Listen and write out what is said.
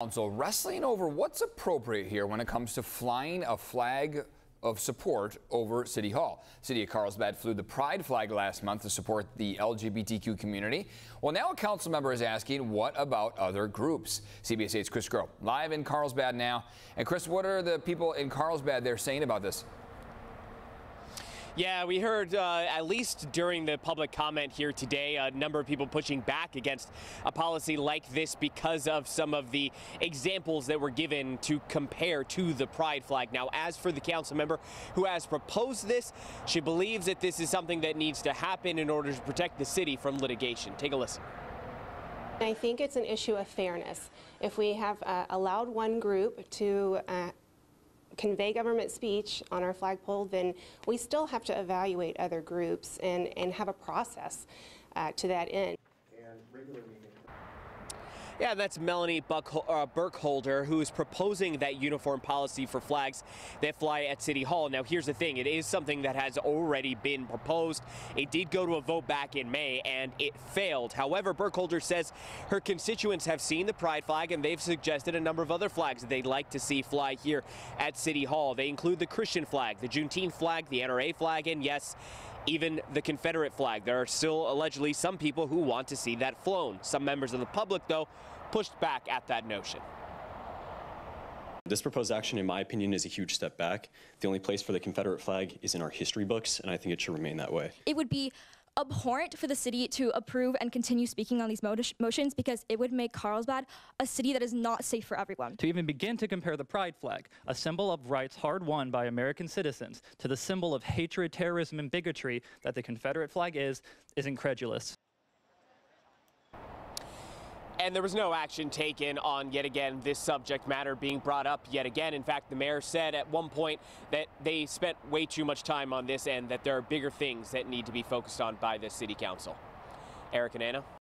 Council wrestling over what's appropriate here when it comes to flying a flag of support over City Hall. City of Carlsbad flew the pride flag last month to support the LGBTQ community. Well, now a council member is asking, what about other groups? CBS 8's Chris Groh live in Carlsbad now. And Chris, what are the people in Carlsbad there saying about this? Yeah, we heard at least during the public comment here today, a number of people pushing back against a policy like this because of some of the examples that were given to compare to the pride flag. Now, as for the council member who has proposed this, she believes that this is something that needs to happen in order to protect the city from litigation. Take a listen. I think it's an issue of fairness. If we have allowed one group to convey government speech on our flagpole, then we still have to evaluate other groups and have a process to that end. Yeah, that's Melanie Burkholder, who is proposing that uniform policy for flags that fly at City Hall. Now, here's the thing. It is something that has already been proposed. It did go to a vote back in May, and it failed. However, Burkholder says her constituents have seen the pride flag, and they've suggested a number of other flags that they'd like to see fly here at City Hall. They include the Christian flag, the Juneteenth flag, the NRA flag, and yes, even the Confederate flag. There are still allegedly some people who want to see that flown. Some members of the public, though, pushed back at that notion. This proposed action, in my opinion, is a huge step back. The only place for the Confederate flag is in our history books, and I think it should remain that way. It would be abhorrent for the city to approve and continue speaking on these motions because it would make Carlsbad a city that is not safe for everyone. To even begin to compare the pride flag, a symbol of rights hard won by American citizens, to the symbol of hatred, terrorism, and bigotry that the Confederate flag is incredulous. And there was no action taken on, yet again, this subject matter being brought up yet again. In fact, the mayor said at one point that they spent way too much time on this and that there are bigger things that need to be focused on by the city council. Eric and Anna.